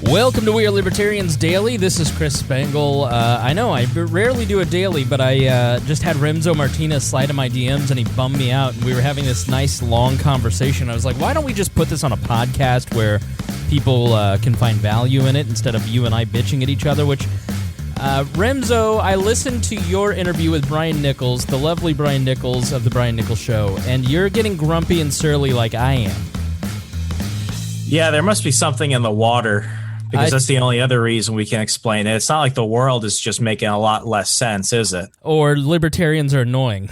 Welcome to We Are Libertarians Daily. This is Chris Spangle. I know I rarely do a daily, but I just had Remso Martinez slide in my DMs and he bummed me out. And we were having this nice long conversation. I was like, why don't we just put this on a podcast where people can find value in it instead of you and I bitching at each other, which... Remso, I listened to your interview with Brian Nichols, the lovely Brian Nichols of The Brian Nichols Show, and you're getting grumpy and surly like I am. Yeah, there must be something in the water, because that's the only other reason we can explain it. It's not like the world is just making a lot less sense, is it? Or libertarians are annoying.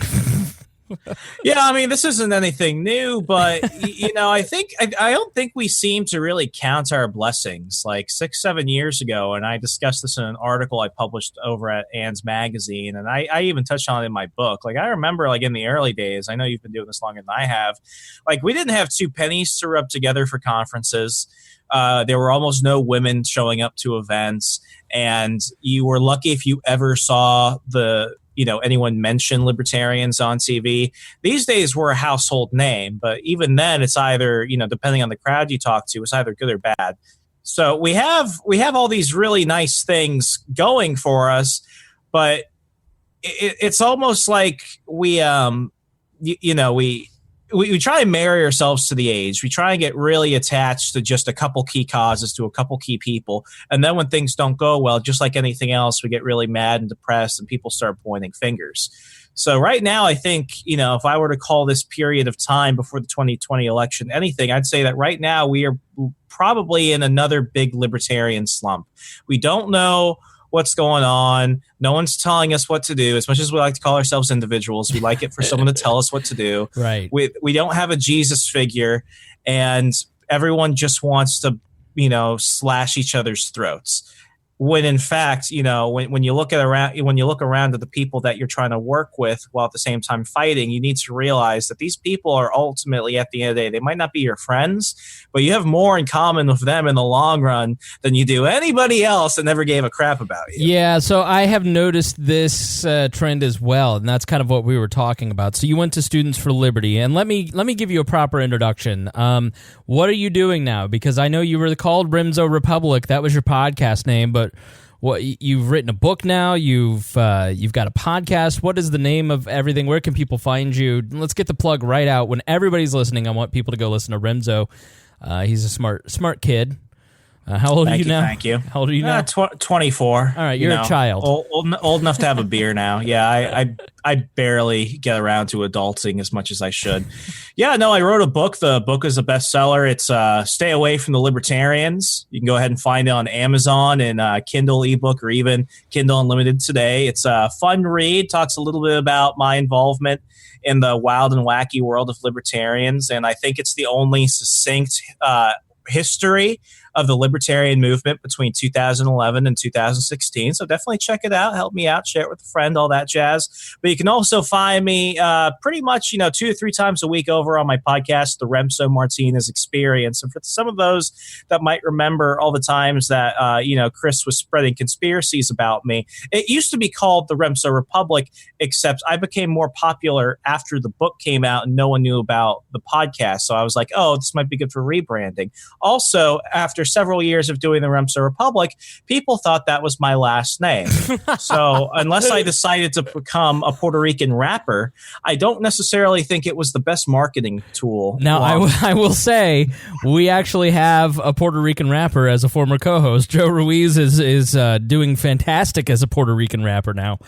Yeah, I mean, this isn't anything new, but, you know, I don't think we seem to really count our blessings. Like 6-7 years ago, and I discussed this in an article I published over at Ann's Magazine, and I even touched on it in my book. Like, I remember, like, in the early days, I know you've been doing this longer than I have, like, we didn't have 2 pennies to rub together for conferences. There were almost no women showing up to events, and you were lucky if you ever saw anyone mention libertarians on TV. These days we're a household name, but even then it's either, depending on the crowd you talk to, it's either good or bad. So we have all these really nice things going for us, but it's almost like we try and marry ourselves to the age. We try and get really attached to just a couple key causes, to a couple key people. And then when things don't go well, just like anything else, we get really mad and depressed and people start pointing fingers. So right now, I think, if I were to call this period of time before the 2020 election anything, I'd say that right now we are probably in another big libertarian slump. We don't know what's going on. No one's telling us what to do. As much as we like to call ourselves individuals, we like it for someone to tell us what to do. Right. We don't have a Jesus figure, and everyone just wants to, slash each other's throats. When in fact, when you look around at the people that you're trying to work with while at the same time fighting, you need to realize that these people are ultimately, at the end of the day, they might not be your friends, but you have more in common with them in the long run than you do anybody else that never gave a crap about you. Yeah, so I have noticed this trend as well, and that's kind of what we were talking about. So you went to Students for Liberty, and let me give you a proper introduction. What are you doing now? Because I know you were called Remso Republic. That was your podcast name, but you've written a book now. You've got a podcast. What is the name of everything? Where can people find you? Let's get the plug right out. When everybody's listening, I want people to go listen to Remso. He's a smart kid. How old are you now? Thank you. How old are you now? 24. All right, you're a child. Old enough to have a beer now. Yeah, I barely get around to adulting as much as I should. Yeah, no, I wrote a book. The book is a bestseller. It's Stay Away from the Libertarians. You can go ahead and find it on Amazon and Kindle ebook, or even Kindle Unlimited today. It's a fun read. Talks a little bit about my involvement in the wild and wacky world of libertarians, and I think it's the only succinct history of the libertarian movement between 2011 and 2016. So definitely check it out. Help me out. Share it with a friend, all that jazz. But you can also find me pretty much, 2 to 3 times a week over on my podcast, The Remso Martinez Experience. And for some of those that might remember all the times that, Chris was spreading conspiracies about me, it used to be called The Remso Republic, except I became more popular after the book came out and no one knew about the podcast. So I was like, oh, this might be good for rebranding. Also, after several years of doing the Remso Republic, people thought that was my last name. So unless I decided to become a Puerto Rican rapper, I don't necessarily think it was the best marketing tool. Now, I will say, we actually have a Puerto Rican rapper as a former co-host. Joe Ruiz is doing fantastic as a Puerto Rican rapper now.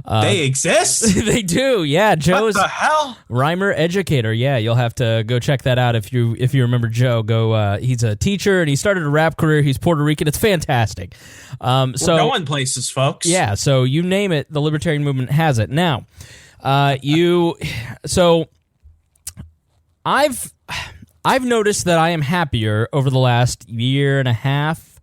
They exist? They do, yeah. Joe is what the hell? Rhymer educator. Yeah, you'll have to go check that out if you remember Joe. Go. He's a teacher and he started a rap career. He's Puerto Rican. It's fantastic. We're going places, folks. Yeah. So you name it, the libertarian movement has it. Now, I've noticed that I am happier over the last year and a half.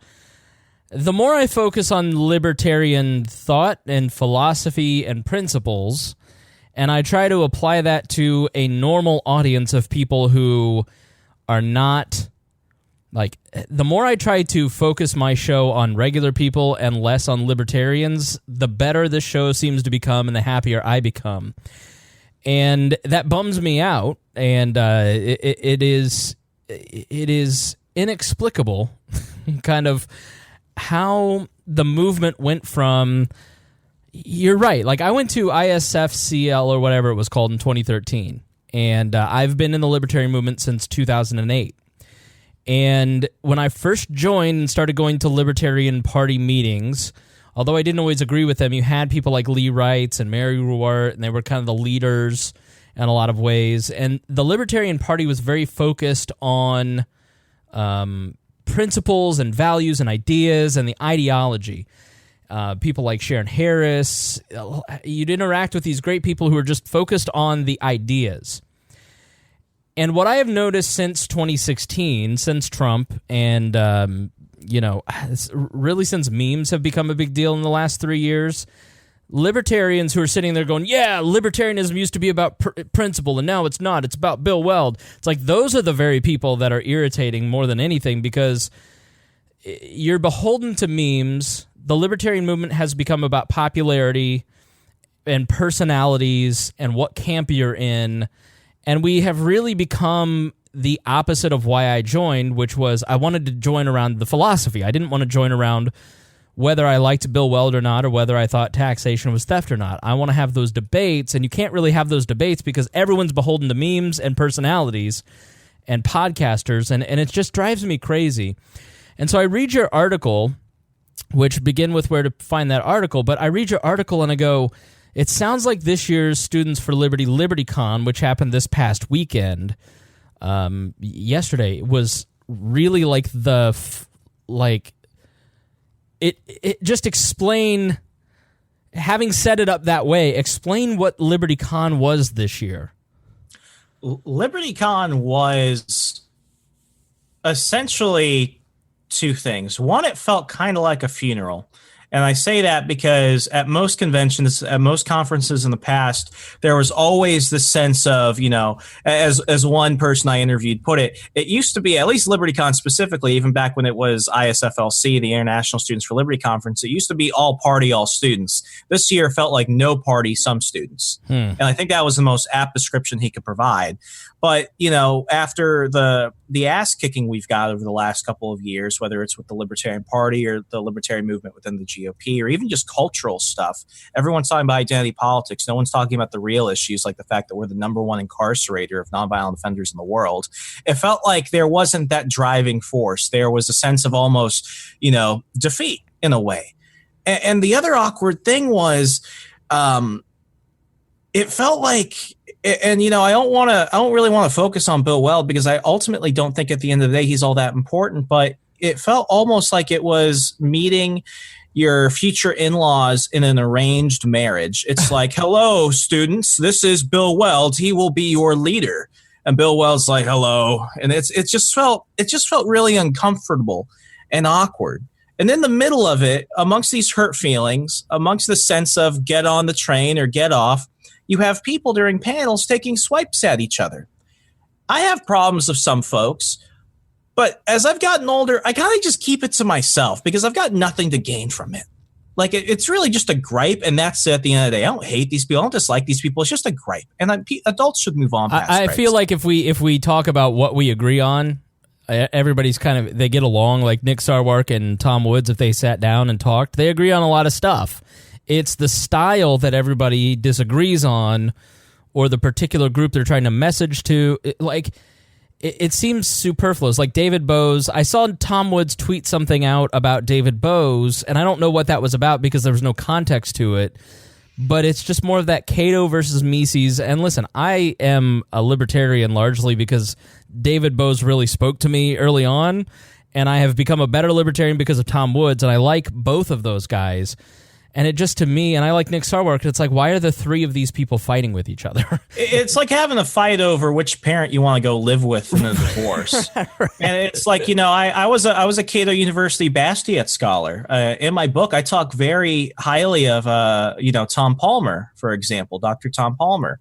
The more I focus on libertarian thought and philosophy and principles, and I try to apply that to a normal audience of people who are not... Like, the more I try to focus my show on regular people and less on libertarians, the better this show seems to become and the happier I become. And that bums me out, and it is inexplicable kind of how the movement went from. You're right. Like, I went to ISFCL or whatever it was called in 2013, and I've been in the Libertarian movement since 2008. And when I first joined and started going to Libertarian Party meetings, although I didn't always agree with them, you had people like Lee Wrights and Mary Ruwart, and they were kind of the leaders in a lot of ways. And the Libertarian Party was very focused on principles and values and ideas and the ideology. People like Sharon Harris. You'd interact with these great people who are just focused on the ideas. And what I have noticed since 2016, since Trump, and really since memes have become a big deal in the last 3 years, libertarians who are sitting there going, yeah, libertarianism used to be about principle, and now it's not. It's about Bill Weld. It's like those are the very people that are irritating more than anything, because you're beholden to memes. The libertarian movement has become about popularity and personalities and what camp you're in, and we have really become the opposite of why I joined, which was I wanted to join around the philosophy. I didn't want to join around whether I liked Bill Weld or not, or whether I thought taxation was theft or not. I want to have those debates, and you can't really have those debates because everyone's beholden to memes and personalities and podcasters, and it just drives me crazy. And so I read your article, which begin with where to find that article, but I read your article and I go, it sounds like this year's Students for Liberty, LibertyCon, which happened this past weekend, yesterday, was really like it just explain, having set it up that way, explain what LibertyCon was this year. LibertyCon was essentially two things. One, it felt kind of like a funeral. And I say that because at most conventions, at most conferences in the past, there was always this sense of, as one person I interviewed put it, it used to be, at least LibertyCon specifically, even back when it was ISFLC, the International Students for Liberty Conference, it used to be all party, all students. This year felt like no party, some students. And I think that was the most apt description he could provide. But, after the ass kicking we've got over the last couple of years, whether it's with the Libertarian Party or the Libertarian movement within the GOP, or even just cultural stuff, everyone's talking about identity politics. No one's talking about the real issues, like the fact that we're the number one incarcerator of nonviolent offenders in the world. It felt like there wasn't that driving force. There was a sense of almost, defeat in a way. And the other awkward thing was, it felt like, and I don't really want to focus on Bill Weld because I ultimately don't think at the end of the day he's all that important, but it felt almost like it was meeting your future in-laws in an arranged marriage. It's like, hello, students, this is Bill Weld. He will be your leader. And Bill Weld's like, hello. And it just felt really uncomfortable and awkward. And in the middle of it, amongst these hurt feelings, amongst the sense of get on the train or get off, you have people during panels taking swipes at each other. I have problems with some folks, but as I've gotten older, I kind of just keep it to myself because I've got nothing to gain from it. Like, it's really just a gripe, and that's it at the end of the day. I don't hate these people. I don't dislike these people. It's just a gripe. And adults should move on past I feel like if we talk about what we agree on, everybody's they get along. Like Nick Sarwark and Tom Woods, if they sat down and talked, they agree on a lot of stuff. It's the style that everybody disagrees on, or the particular group they're trying to message to. It seems superfluous. Like David Bowes, I saw Tom Woods tweet something out about David Bowes, and I don't know what that was about because there was no context to it. But it's just more of that Cato versus Mises. And listen, I am a libertarian largely because David Bowes really spoke to me early on, and I have become a better libertarian because of Tom Woods, and I like both of those guys. And it just, to me, and I like Nick Sarwark, it's like, why are the three of these people fighting with each other? It's like having a fight over which parent you want to go live with in a divorce. Right. And it's like, I was a Cato University Bastiat scholar. In my book, I talk very highly of, Tom Palmer, for example, Dr. Tom Palmer.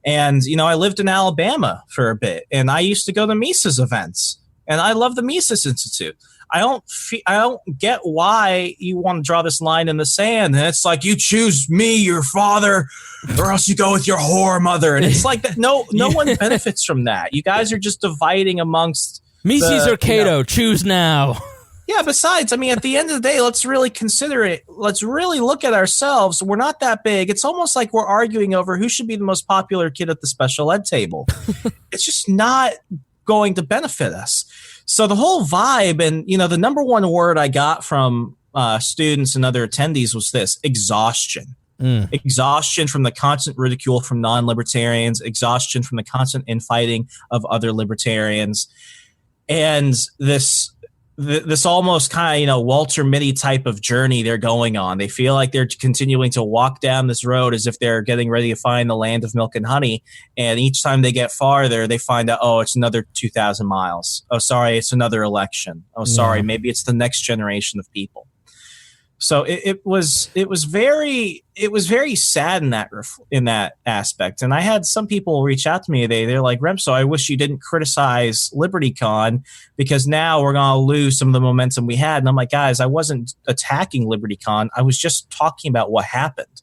And, I lived in Alabama for a bit, and I used to go to Mises events, and I love the Mises Institute. I don't get why you want to draw this line in the sand. And it's like, you choose me, your father, or else you go with your whore mother. And it's like that. No one benefits from that. You guys are just dividing amongst Mises or Cato. Choose now. Yeah, besides, I mean, at the end of the day, let's really consider it. Let's really look at ourselves. We're not that big. It's almost like we're arguing over who should be the most popular kid at the special ed table. It's just not going to benefit us. So the whole vibe, and, the number one word I got from students and other attendees was this: exhaustion. Exhaustion from the constant ridicule from non-libertarians, exhaustion from the constant infighting of other libertarians, and this almost kind of Walter Mitty type of journey they're going on. They feel like they're continuing to walk down this road as if they're getting ready to find the land of milk and honey. And each time they get farther, they find out, oh, it's another 2,000 miles. Oh, sorry, it's another election. Oh, sorry, maybe it's the next generation of people. So it was very sad in that aspect. And I had some people reach out to me. They're like, Remso, I wish you didn't criticize LibertyCon, because now we're going to lose some of the momentum we had. And I'm like, guys, I wasn't attacking LibertyCon. I was just talking about what happened.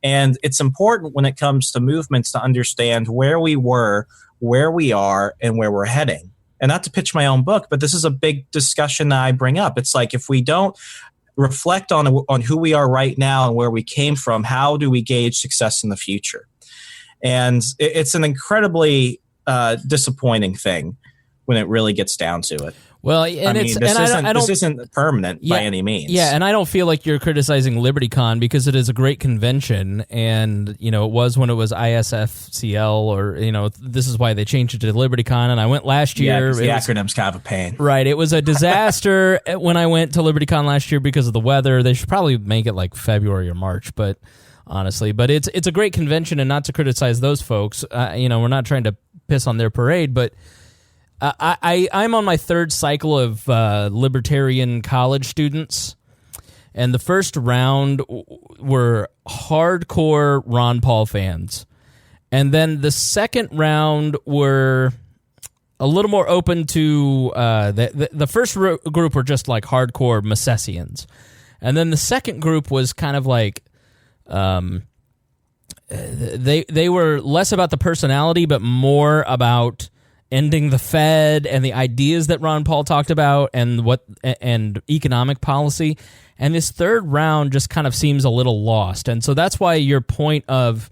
And it's important when it comes to movements to understand where we were, where we are, and where we're heading. And not to pitch my own book, but this is a big discussion that I bring up. It's like, if we don't reflect on who we are right now and where we came from, how do we gauge success in the future? And it's an incredibly disappointing thing when it really gets down to it. Well, and this isn't permanent by any means. Yeah, and I don't feel like you're criticizing LibertyCon, because it is a great convention, and it was when it was ISFCL, or this is why they changed it to LibertyCon. And I went last year. Yeah, the acronym's kind of a pain. Right, it was a disaster when I went to LibertyCon last year because of the weather. They should probably make it like February or March, but honestly, it's a great convention, and not to criticize those folks. We're not trying to piss on their parade, but I'm on my third cycle of libertarian college students, and the first round were hardcore Ron Paul fans, and then the second round were a little more open to the first group were just like hardcore Misesians, and then the second group was kind of like they were less about the personality but more about ending the Fed and the ideas that Ron Paul talked about, and economic policy. And this third round just kind of seems a little lost. And so that's why your point of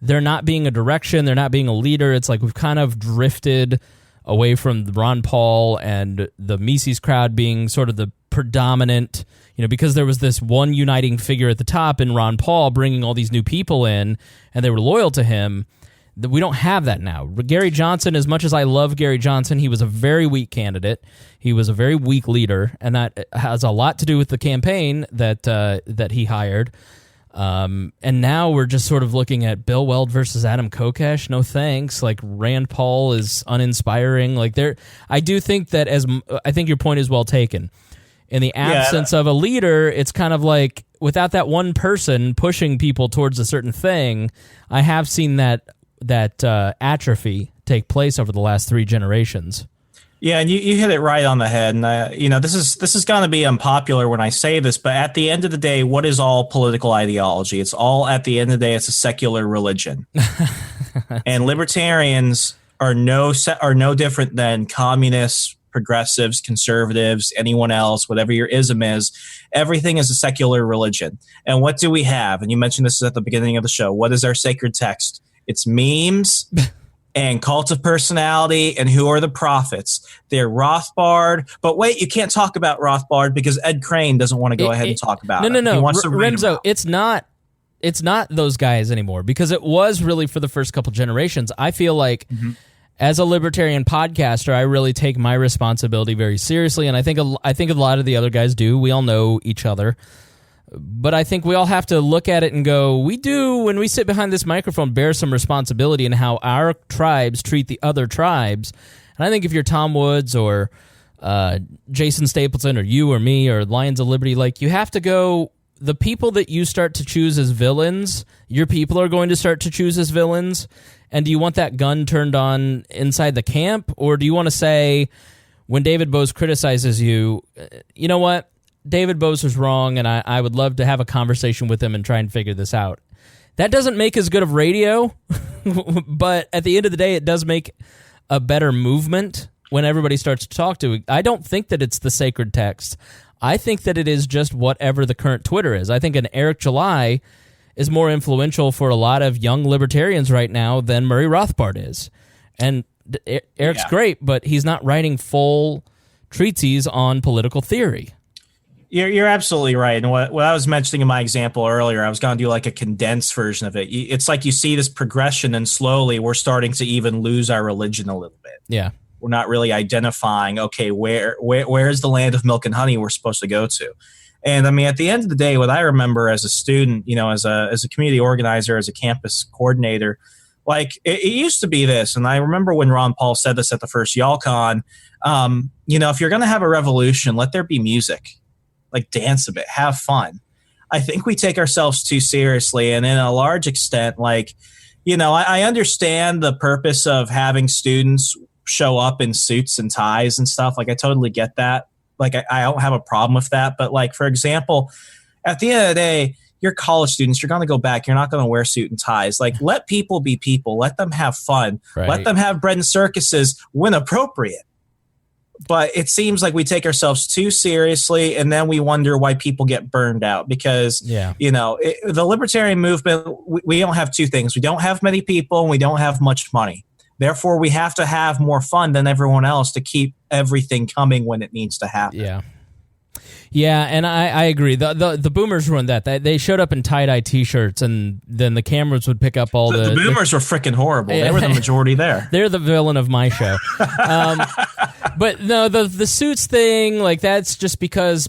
there not being a direction, there not being a leader, it's like we've kind of drifted away from Ron Paul and the Mises crowd being sort of the predominant, because there was this one uniting figure at the top in Ron Paul bringing all these new people in, and they were loyal to him. We don't have that now. Gary Johnson, as much as I love Gary Johnson, he was a very weak candidate. He was a very weak leader, and that has a lot to do with the campaign that he hired. And now we're just sort of looking at Bill Weld versus Adam Kokesh. No thanks. Like, Rand Paul is uninspiring. Like, I do think that I think your point is well taken. In the absence of a leader, it's kind of like without that one person pushing people towards a certain thing, I have seen that atrophy take place over the last 3 generations. Yeah, and you hit it right on the head. And this is going to be unpopular when I say this, but at the end of the day, what is all political ideology? It's all, at the end of the day, it's a secular religion. And libertarians are no different than communists, progressives, conservatives, anyone else, whatever your ism is. Everything is a secular religion. And what do we have? And you mentioned this at the beginning of the show. What is our sacred text? It's memes and cult of personality and who are the prophets. They're Rothbard. But wait, you can't talk about Rothbard because Ed Crane doesn't want to go ahead and talk about it. No. He wants to read Remso, it's not those guys anymore, because it was really for the first couple generations. I feel like as a libertarian podcaster, I really take my responsibility very seriously, and I think a lot of the other guys do. We all know each other. But I think we all have to look at it and go, we do, when we sit behind this microphone, bear some responsibility in how our tribes treat the other tribes. And I think if you're Tom Woods or Jason Stapleton or you or me or Lions of Liberty, like, you have to go, the people that you start to choose as villains, your people are going to start to choose as villains. And do you want that gun turned on inside the camp? Or do you want to say, when David Bose criticizes you, you know what? David Bose was wrong, and I would love to have a conversation with him and try and figure this out. That doesn't make as good of radio, but at the end of the day, it does make a better movement when everybody starts to talk to. I don't think that it's the sacred text. I think that it is just whatever the current Twitter is. I think an Eric July is more influential for a lot of young libertarians right now than Murray Rothbard is. And Eric's great, but he's not writing full treatises on political theory. You're absolutely right. And what I was mentioning in my example earlier, I was going to do like a condensed version of it. It's like you see this progression, and slowly we're starting to even lose our religion a little bit. Yeah. We're not really identifying, okay, where is the land of milk and honey we're supposed to go to? And I mean, at the end of the day, what I remember as a student, as a community organizer, as a campus coordinator, like it used to be this. And I remember when Ron Paul said this at the first YALCon, if you're going to have a revolution, let there be music, like dance a bit, have fun. I think we take ourselves too seriously. And in a large extent, like, I understand the purpose of having students show up in suits and ties and stuff. Like, I totally get that. Like, I don't have a problem with that. But like, for example, at the end of the day, you're college students. You're going to go back. You're not going to wear suit and ties. Like, let people be people. Let them have fun. Right. Let them have bread and circuses when appropriate. But it seems like we take ourselves too seriously, and then we wonder why people get burned out. Because, the libertarian movement, we don't have two things. We don't have many people, and we don't have much money. Therefore, we have to have more fun than everyone else to keep everything coming when it needs to happen. Yeah. Yeah, and I agree. The boomers ruined that. They showed up in tie-dye T-shirts, and then the cameras would pick up all the boomers were freaking horrible. They were the majority there. They're the villain of my show. But no, the suits thing, like, that's just because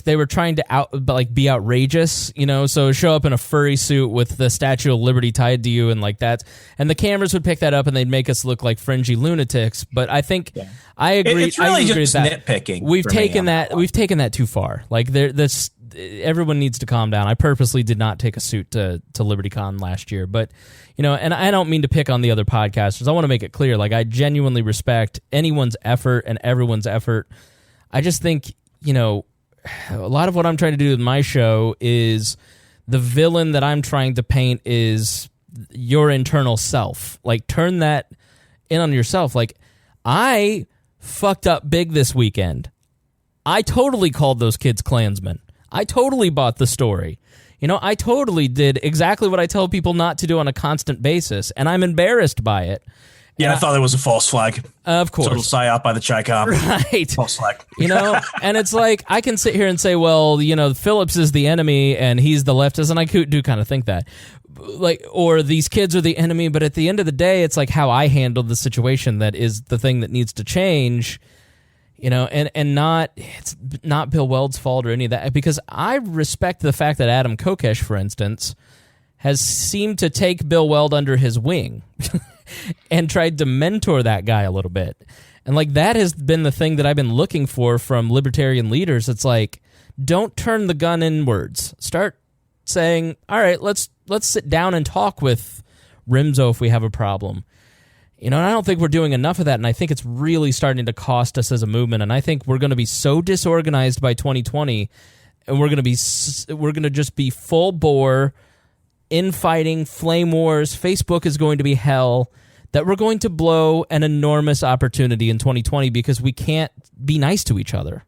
they were trying to be outrageous, so show up in a furry suit with the Statue of Liberty tied to you and like that. And the cameras would pick that up and they'd make us look like fringy lunatics. But I think I agree. It's really just that. Nitpicking. We've taken that too far. Like, everyone needs to calm down. I purposely did not take a suit to LibertyCon last year, but and I don't mean to pick on the other podcasters. I want to make it clear, like, I genuinely respect anyone's effort and everyone's effort. I just think, a lot of what I'm trying to do with my show is the villain that I'm trying to paint is your internal self. Like, turn that in on yourself. Like, I fucked up big this weekend. I totally called those kids Klansmen. I totally bought the story. I totally did exactly what I tell people not to do on a constant basis, and I'm embarrassed by it. Yeah, I thought it was a false flag. Of course. Total psyop by the Chi-Com. Right. False flag. And it's like, I can sit here and say, well, Phillips is the enemy and he's the leftist, and I do kind of think that. Like, or these kids are the enemy, but at the end of the day, it's like how I handled the situation that is the thing that needs to change. And it's not Bill Weld's fault or any of that, because I respect the fact that Adam Kokesh, for instance, has seemed to take Bill Weld under his wing and tried to mentor that guy a little bit. And like, that has been the thing that I've been looking for from libertarian leaders. It's like, don't turn the gun inwards. Start saying, all right, let's sit down and talk with Remso if we have a problem. And I don't think we're doing enough of that, and I think it's really starting to cost us as a movement. And I think we're going to be so disorganized by 2020, and we're going to just be full bore, infighting, flame wars. Facebook is going to be hell. That we're going to blow an enormous opportunity in 2020 because we can't be nice to each other.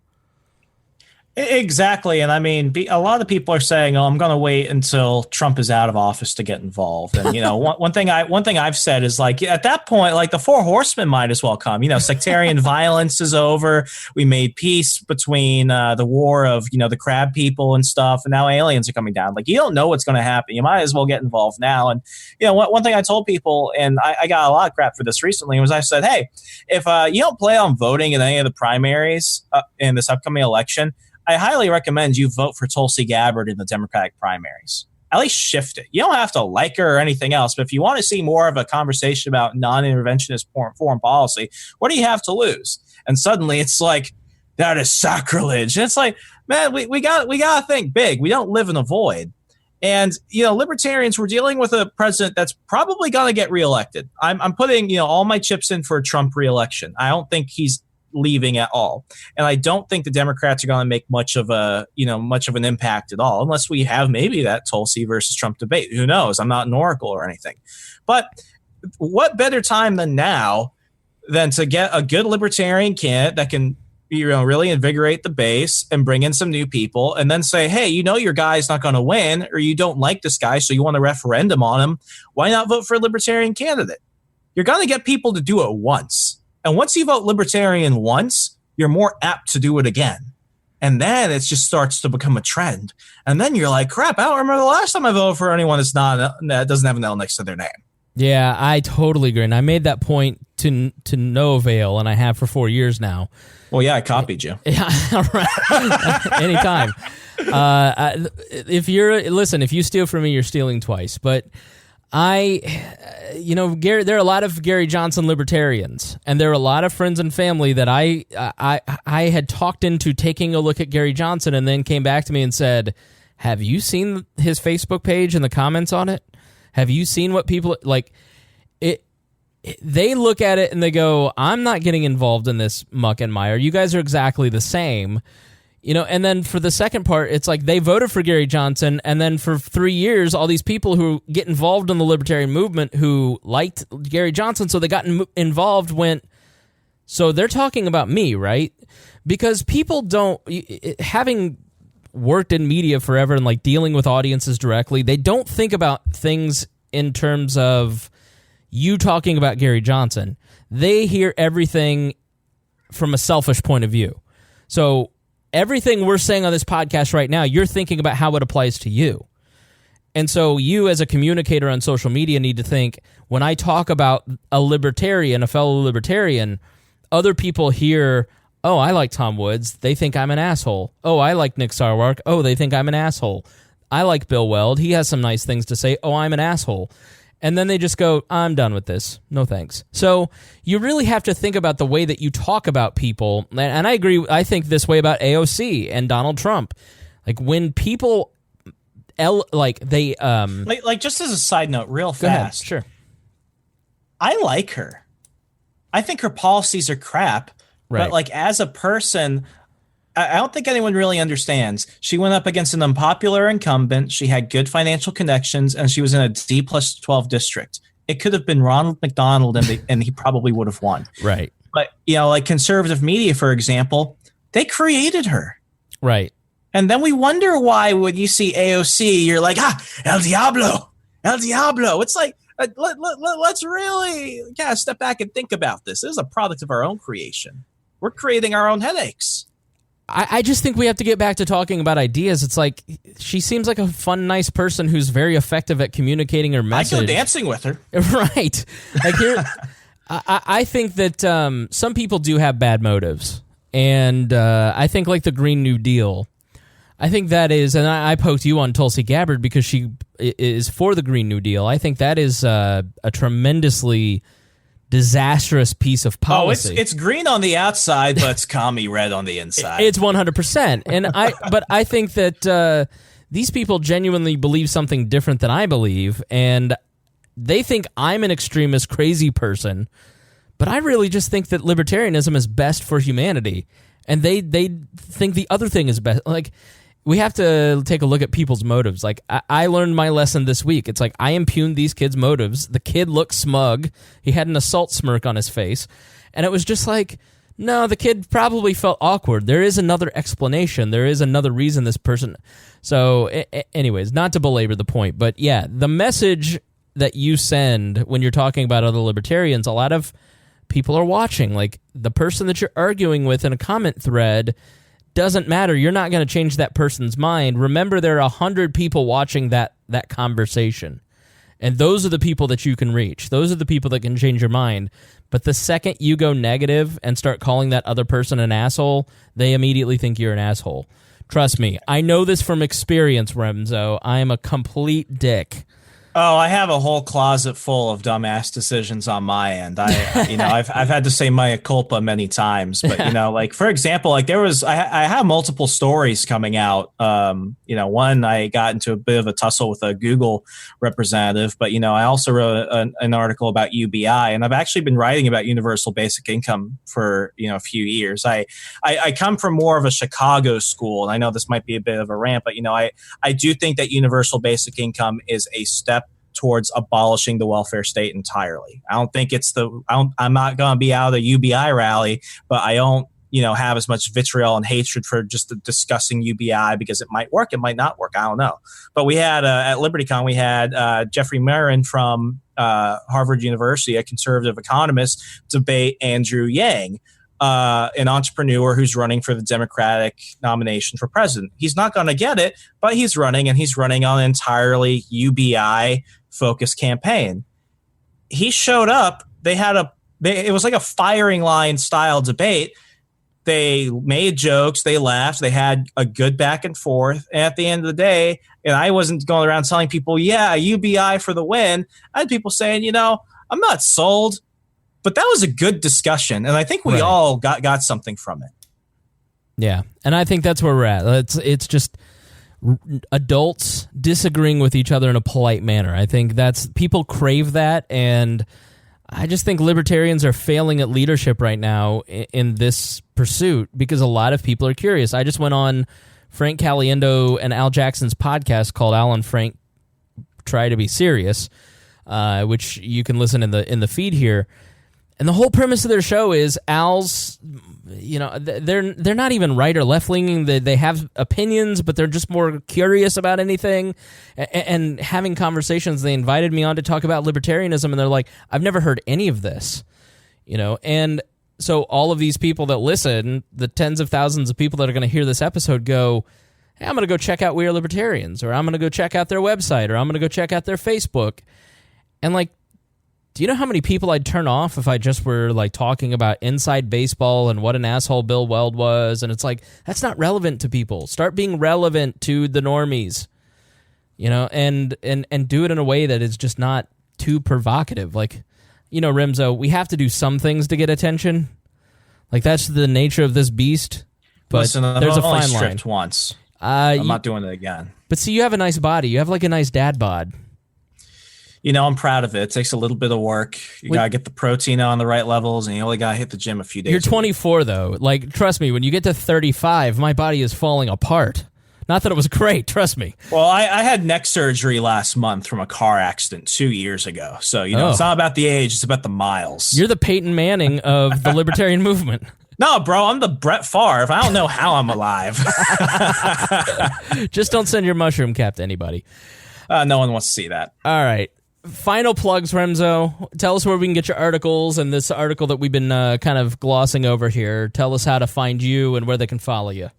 Exactly. And I mean, a lot of people are saying, I'm going to wait until Trump is out of office to get involved. And, one thing I've said is, like, at that point, like, the four horsemen might as well come. Sectarian violence is over. We made peace between the war of, the crab people and stuff. And now aliens are coming down. Like, you don't know what's going to happen. You might as well get involved now. And, one thing I told people, and I got a lot of crap for this recently, was I said, hey, if you don't plan on voting in any of the primaries in this upcoming election, I highly recommend you vote for Tulsi Gabbard in the Democratic primaries. At least shift it. You don't have to like her or anything else, but if you want to see more of a conversation about non-interventionist foreign policy, what do you have to lose? And suddenly it's like, that is sacrilege. And it's like, man, we got to think big. We don't live in a void. And, libertarians, we're dealing with a president that's probably going to get reelected. I'm putting, all my chips in for a Trump reelection. I don't think he's leaving at all, and I don't think the Democrats are going to make much of an impact at all, unless we have maybe that Tulsi versus Trump debate. Who knows? I'm not an oracle or anything, but what better time than now than to get a good libertarian candidate that can, really invigorate the base and bring in some new people, and then say, hey, your guy's not going to win, or you don't like this guy, so you want a referendum on him. Why not vote for a libertarian candidate? You're going to get people to do it once. And once you vote libertarian once, you're more apt to do it again. And then it just starts to become a trend. And then you're like, crap, I don't remember the last time I voted for anyone that doesn't have an L next to their name. Yeah, I totally agree. And I made that point to no avail, and I have for 4 years now. Well, yeah, I copied you. Yeah, right. Anytime. If you steal from me, you're stealing twice. But Gary, there are a lot of Gary Johnson libertarians, and there are a lot of friends and family that I had talked into taking a look at Gary Johnson, and then came back to me and said, have you seen his Facebook page and the comments on it? Have you seen what people like? They look at it and they go, I'm not getting involved in this muck and mire. You guys are exactly the same. And then for the second part, it's like they voted for Gary Johnson, and then for 3 years, all these people who get involved in the libertarian movement who liked Gary Johnson, so they got involved, went, so they're talking about me, right? Because people don't, having worked in media forever and like dealing with audiences directly, they don't think about things in terms of you talking about Gary Johnson. They hear everything from a selfish point of view. So everything we're saying on this podcast right now, you're thinking about how it applies to you. And so you as a communicator on social media need to think, when I talk about a libertarian, a fellow libertarian, other people hear, oh, I like Tom Woods, they think I'm an asshole. Oh, I like Nick Sarwark, oh, they think I'm an asshole. I like Bill Weld, he has some nice things to say, oh, I'm an asshole. And then they just go, I'm done with this. No thanks. So you really have to think about the way that you talk about people. And I agree, I think this way about AOC and Donald Trump. Like when people, just as a side note, real fast. Go ahead, sure. I like her. I think her policies are crap. Right. But like as a person, I don't think anyone really understands. She went up against an unpopular incumbent. She had good financial connections, and she was in a D+12 district. It could have been Ronald McDonald, and he probably would have won. Right. But, like conservative media, for example, they created her. Right. And then we wonder why when you see AOC, you're like, El Diablo, El Diablo. It's like, let's really step back and think about this. This is a product of our own creation. We're creating our own headaches. I just think we have to get back to talking about ideas. It's like she seems like a fun, nice person who's very effective at communicating her message. I go dancing with her. Right. Like here, I think that some people do have bad motives. And I think like the Green New Deal, I think that is, and I poked you on Tulsi Gabbard because she is for the Green New Deal. I think that is a tremendously disastrous piece of policy. It's green on the outside, but it's commie red on the inside. It's 100%. And I think that these people genuinely believe something different than I believe, and they think I'm an extremist, crazy person. But I really just think that libertarianism is best for humanity, and they think the other thing is best. Like, we have to take a look at people's motives. Like, I learned my lesson this week. It's like, I impugned these kids' motives. The kid looked smug. He had an assault smirk on his face. And it was just like, no, the kid probably felt awkward. There is another explanation. There is another reason this person... So, anyways, not to belabor the point, but yeah, the message that you send when you're talking about other libertarians, a lot of people are watching. Like, the person that you're arguing with in a comment thread doesn't matter. You're not going to change that person's mind. Remember, there are 100 people watching that conversation. And those are the people that you can reach. Those are the people that can change your mind. But the second you go negative and start calling that other person an asshole, they immediately think you're an asshole. Trust me. I know this from experience, Remso. I am a complete dick. Oh, I have a whole closet full of dumbass decisions on my end. I've had to say mea culpa many times, but like for example, like I have multiple stories coming out. One, I got into a bit of a tussle with a Google representative, but I also wrote an article about UBI, and I've actually been writing about universal basic income for a few years. I come from more of a Chicago school, and I know this might be a bit of a rant, but I do think that universal basic income is a step towards abolishing the welfare state entirely. I don't think it's I'm not going to be out of the UBI rally, but I don't, have as much vitriol and hatred for just discussing UBI because it might work, it might not work. I don't know. But we had at LibertyCon, we had Jeffrey Marin from Harvard University, a conservative economist, debate Andrew Yang, an entrepreneur who's running for the Democratic nomination for president. He's not going to get it, but he's running, and he's running on an entirely UBI-focused campaign. He showed up. It was like a firing line style debate. They made jokes, they laughed, they had a good back and forth. And at the end of the day, and I wasn't going around telling people, yeah, UBI for the win. I had people saying, I'm not sold, but that was a good discussion. And I think we all got something from it. Yeah. And I think that's where we're at. It's just adults disagreeing with each other in a polite manner. I think people crave that, and I just think libertarians are failing at leadership right now in this pursuit because a lot of people are curious. I just went on Frank Caliendo and Al Jackson's podcast called Al and Frank Try to Be Serious, which you can listen in the feed here. And the whole premise of their show is Al's, they're not even right or left leaning. They have opinions, but they're just more curious about anything and having conversations. They invited me on to talk about libertarianism, and they're like, I've never heard any of this, And so all of these people that listen, the tens of thousands of people that are going to hear this episode, go, hey, I'm going to go check out We Are Libertarians, or I'm going to go check out their website, or I'm going to go check out their Facebook, and do you know how many people I'd turn off if I just were talking about inside baseball and what an asshole Bill Weld was? And it's that's not relevant to people. Start being relevant to the normies, and do it in a way that is just not too provocative. Remso, we have to do some things to get attention. That's the nature of this beast. But listen, there's a fine line. Stripped once. I'm not doing it again. But see, you have a nice body. You have a nice dad bod. I'm proud of it. It takes a little bit of work. You got to get the protein on the right levels, and you only got to hit the gym a few days. You're 24, though. Trust me, when you get to 35, my body is falling apart. Not that it was great, trust me. Well, I had neck surgery last month from a car accident 2 years ago. So, it's not about the age, it's about the miles. You're the Peyton Manning of the libertarian movement. No, bro, I'm the Brett Favre. I don't know how I'm alive. Just don't send your mushroom cap to anybody. No one wants to see that. All right. Final plugs, Remso. Tell us where we can get your articles and this article that we've been kind of glossing over here. Tell us how to find you and where they can follow you.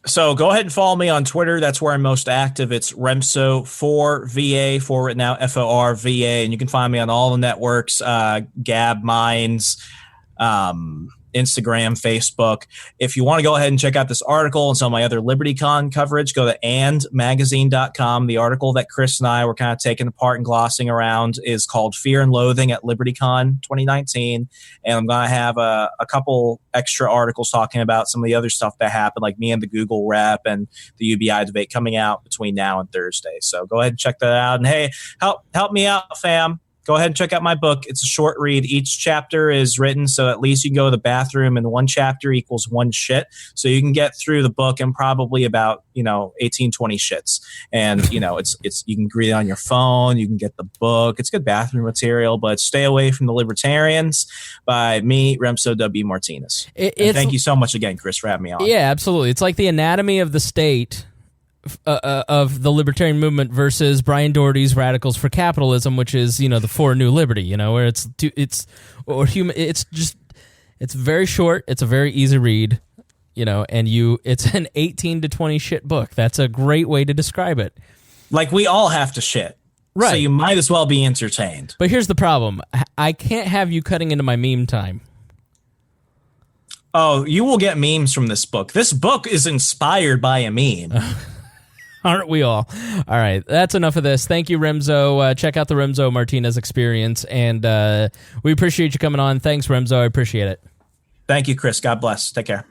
So go ahead and follow me on Twitter. That's where I'm most active. It's Remso4VA, for written out, FORVA. And you can find me on all the networks, Gab, Minds, Instagram, Facebook. If you want to go ahead and check out this article and some of my other LibertyCon coverage, go to andmagazine.com. The article that Chris and I were kind of taking apart and glossing around is called Fear and Loathing at LibertyCon 2019. And I'm going to have a couple extra articles talking about some of the other stuff that happened, like me and the Google rep and the UBI debate coming out between now and Thursday. So go ahead and check that out. And hey, help me out, fam. Go ahead and check out my book. It's a short read. Each chapter is written so at least you can go to the bathroom and one chapter equals one shit. So you can get through the book in probably about, 18, 20 shits. And, it's you can read it on your phone. You can get the book. It's good bathroom material, but Stay Away from the Libertarians by me, Remso W. Martinez. Thank you so much again, Chris, for having me on. Yeah, absolutely. It's like the anatomy of the state of the libertarian movement versus Brian Doherty's Radicals for Capitalism, which is the For New Liberty, where it's very short, it's a very easy read, and it's an 18 to 20 shit book. That's a great way to describe it. We all have to shit, right? So you might as well be entertained. But here's the problem: I can't have you cutting into my meme time. Oh, you will get memes from this book. This book is inspired by a meme. Aren't we all? All right, that's enough of this. Thank you, Remso. Check out the Remso Martinez experience, and we appreciate you coming on. Thanks, Remso. I appreciate it. Thank you, Chris. God bless. Take care.